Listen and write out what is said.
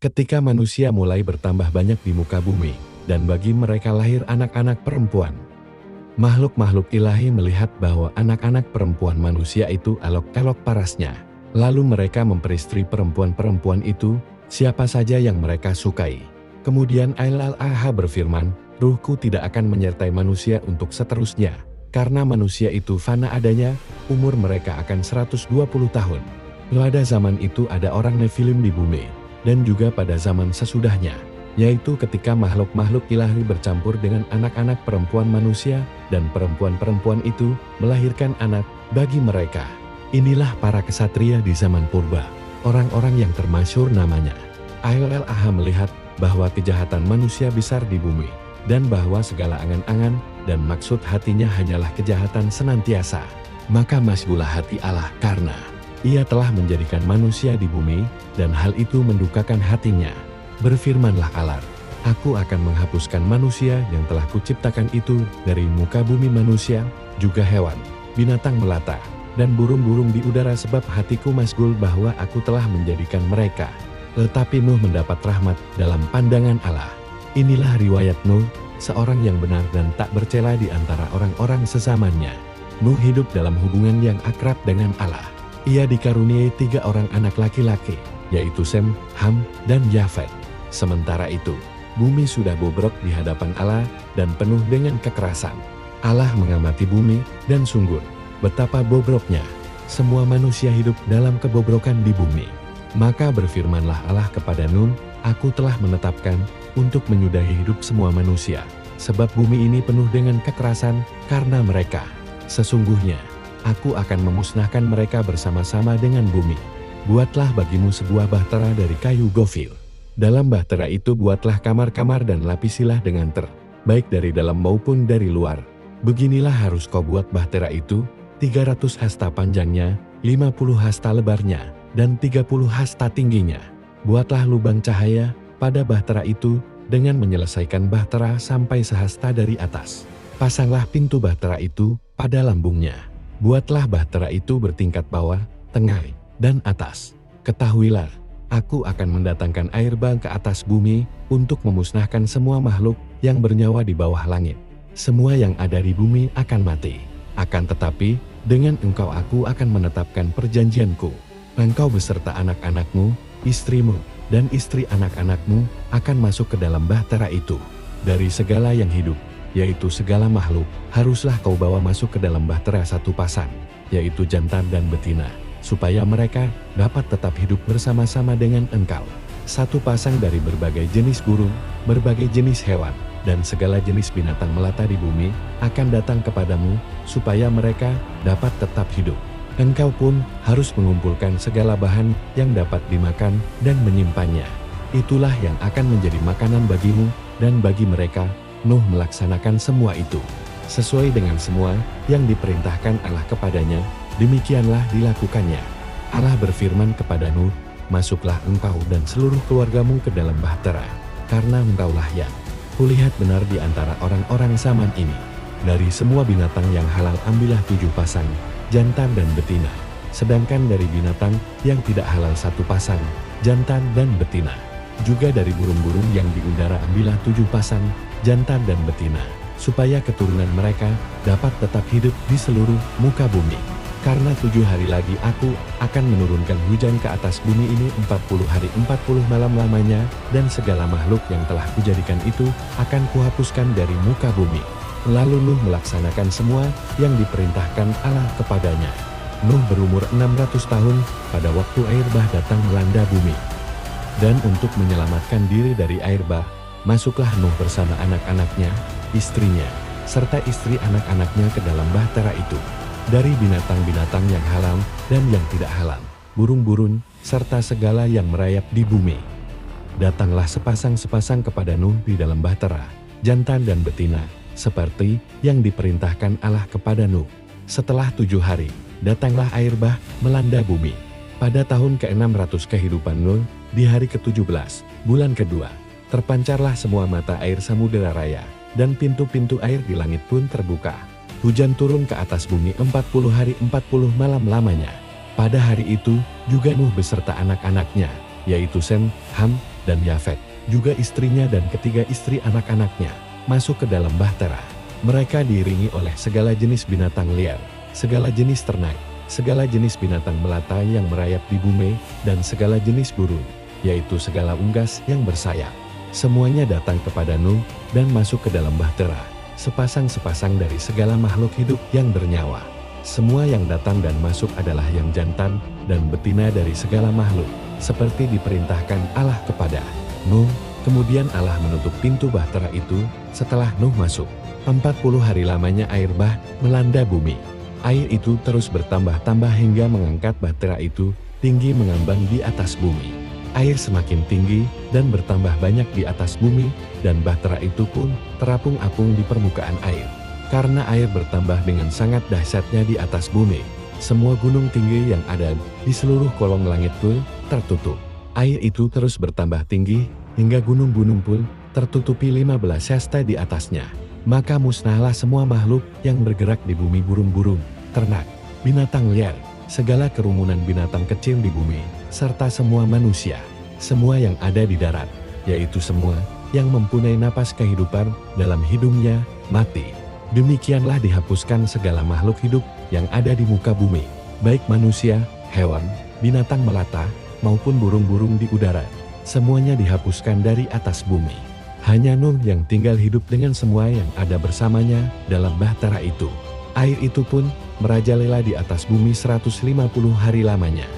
Ketika manusia mulai bertambah banyak di muka bumi, dan bagi mereka lahir anak-anak perempuan. Makhluk-makhluk ilahi melihat bahwa anak-anak perempuan manusia itu elok-elok parasnya. Lalu mereka memperistri perempuan-perempuan itu, siapa saja yang mereka sukai. Kemudian Allah berfirman, "Ruhku tidak akan menyertai manusia untuk seterusnya, karena manusia itu fana adanya, umur mereka akan 120 tahun. Pada zaman itu ada orang Nefilim di bumi, dan juga pada zaman sesudahnya, yaitu ketika makhluk-makhluk ilahi bercampur dengan anak-anak perempuan manusia, dan perempuan-perempuan itu melahirkan anak bagi mereka. Inilah para kesatria di zaman purba, orang-orang yang termasyhur namanya." Allah melihat bahwa kejahatan manusia besar di bumi, dan bahwa segala angan-angan dan maksud hatinya hanyalah kejahatan senantiasa. Maka masgulah hati Allah karena Ia telah menjadikan manusia di bumi, dan hal itu mendukakan hatinya. Berfirmanlah Allah, "Aku akan menghapuskan manusia yang telah kuciptakan itu dari muka bumi manusia, juga hewan, binatang melata, dan burung-burung di udara sebab hatiku masgul bahwa aku telah menjadikan mereka." Tetapi Nuh mendapat rahmat dalam pandangan Allah. Inilah riwayat Nuh, seorang yang benar dan tak bercela di antara orang-orang sezamannya. Nuh hidup dalam hubungan yang akrab dengan Allah. Ia dikaruniai 3 orang anak laki-laki, yaitu Sem, Ham, dan Yafet. Sementara itu, bumi sudah bobrok di hadapan Allah dan penuh dengan kekerasan. Allah mengamati bumi dan sungguh betapa bobroknya. Semua manusia hidup dalam kebobrokan di bumi. Maka berfirmanlah Allah kepada Nuh, "Aku telah menetapkan untuk menyudahi hidup semua manusia, sebab bumi ini penuh dengan kekerasan karena mereka. Sesungguhnya, aku akan memusnahkan mereka bersama-sama dengan bumi. Buatlah bagimu sebuah bahtera dari kayu gofil. Dalam bahtera itu buatlah kamar-kamar dan lapisilah dengan baik dari dalam maupun dari luar. Beginilah harus kau buat bahtera itu, 300 hasta panjangnya, 50 hasta lebarnya, dan 30 hasta tingginya. Buatlah lubang cahaya pada bahtera itu dengan menyelesaikan bahtera sampai sehasta dari atas. Pasanglah pintu bahtera itu pada lambungnya. Buatlah bahtera itu bertingkat bawah, tengah, dan atas. Ketahuilah, aku akan mendatangkan air bah ke atas bumi untuk memusnahkan semua makhluk yang bernyawa di bawah langit. Semua yang ada di bumi akan mati. Akan tetapi, dengan engkau aku akan menetapkan perjanjianku. Engkau beserta anak-anakmu, istrimu, dan istri anak-anakmu akan masuk ke dalam bahtera itu. Dari segala yang hidup, yaitu segala makhluk, haruslah kau bawa masuk ke dalam bahtera satu pasang, yaitu jantan dan betina, supaya mereka dapat tetap hidup bersama-sama dengan engkau. Satu pasang dari berbagai jenis burung, berbagai jenis hewan, dan segala jenis binatang melata di bumi akan datang kepadamu, supaya mereka dapat tetap hidup. Engkau pun harus mengumpulkan segala bahan yang dapat dimakan dan menyimpannya. Itulah yang akan menjadi makanan bagimu dan bagi mereka. Nuh melaksanakan semua itu sesuai dengan semua yang diperintahkan Allah kepadanya, demikianlah dilakukannya. Allah berfirman kepada Nuh, "Masuklah engkau dan seluruh keluargamu ke dalam bahtera, karena engkaulah yang kulihat benar di antara orang-orang zaman ini. Dari semua binatang yang halal ambillah 7 pasang, jantan dan betina. Sedangkan dari binatang yang tidak halal 1 pasang, jantan dan betina. Juga dari burung-burung yang di udara ambillah 7 pasang, jantan dan betina, supaya keturunan mereka dapat tetap hidup di seluruh muka bumi. Karena 7 hari lagi aku akan menurunkan hujan ke atas bumi ini 40 hari 40 malam lamanya, dan segala makhluk yang telah kujadikan itu akan kuhapuskan dari muka bumi." Lalu Nuh melaksanakan semua yang diperintahkan Allah kepadanya. Nuh berumur 600 tahun pada waktu air bah datang melanda bumi. Dan untuk menyelamatkan diri dari air bah, masuklah Nuh bersama anak-anaknya, istrinya, serta istri anak-anaknya ke dalam bahtera itu. Dari binatang-binatang yang halal dan yang tidak halal, burung-burung, serta segala yang merayap di bumi. Datanglah sepasang-sepasang kepada Nuh di dalam bahtera, jantan dan betina, seperti yang diperintahkan Allah kepada Nuh. Setelah 7 hari, datanglah air bah melanda bumi. Pada tahun ke-600 kehidupan Nuh, di hari ke-17, bulan kedua, terpancarlah semua mata air samudera raya, dan pintu-pintu air di langit pun terbuka. Hujan turun ke atas bumi 40 hari 40 malam lamanya. Pada hari itu, juga Nuh beserta anak-anaknya, yaitu Sem, Ham, dan Yafet, juga istrinya dan ketiga istri anak-anaknya, masuk ke dalam bahtera. Mereka diiringi oleh segala jenis binatang liar, segala jenis ternak, segala jenis binatang melata yang merayap di bumi, dan segala jenis burung, yaitu segala unggas yang bersayap. Semuanya datang kepada Nuh dan masuk ke dalam bahtera, sepasang-sepasang dari segala makhluk hidup yang bernyawa. Semua yang datang dan masuk adalah yang jantan dan betina dari segala makhluk, seperti diperintahkan Allah kepada Nuh. Kemudian Allah menutup pintu bahtera itu setelah Nuh masuk. 40 hari lamanya air bah melanda bumi. Air itu terus bertambah-tambah hingga mengangkat bahtera itu tinggi mengambang di atas bumi. Air semakin tinggi dan bertambah banyak di atas bumi, dan bahtera itu pun terapung-apung di permukaan air. Karena air bertambah dengan sangat dahsyatnya di atas bumi, semua gunung tinggi yang ada di seluruh kolong langit pun tertutup. Air itu terus bertambah tinggi, hingga gunung-gunung pun tertutupi 15 syasta di atasnya. Maka musnahlah semua makhluk yang bergerak di bumi, burung-burung, ternak, binatang liar, segala kerumunan binatang kecil di bumi, serta semua manusia, semua yang ada di darat, yaitu semua yang mempunyai napas kehidupan dalam hidungnya, mati. Demikianlah dihapuskan segala makhluk hidup yang ada di muka bumi, baik manusia, hewan, binatang melata, maupun burung-burung di udara. Semuanya dihapuskan dari atas bumi. Hanya Nuh yang tinggal hidup dengan semua yang ada bersamanya dalam bahtera itu. Air itu pun merajalela di atas bumi 150 hari lamanya.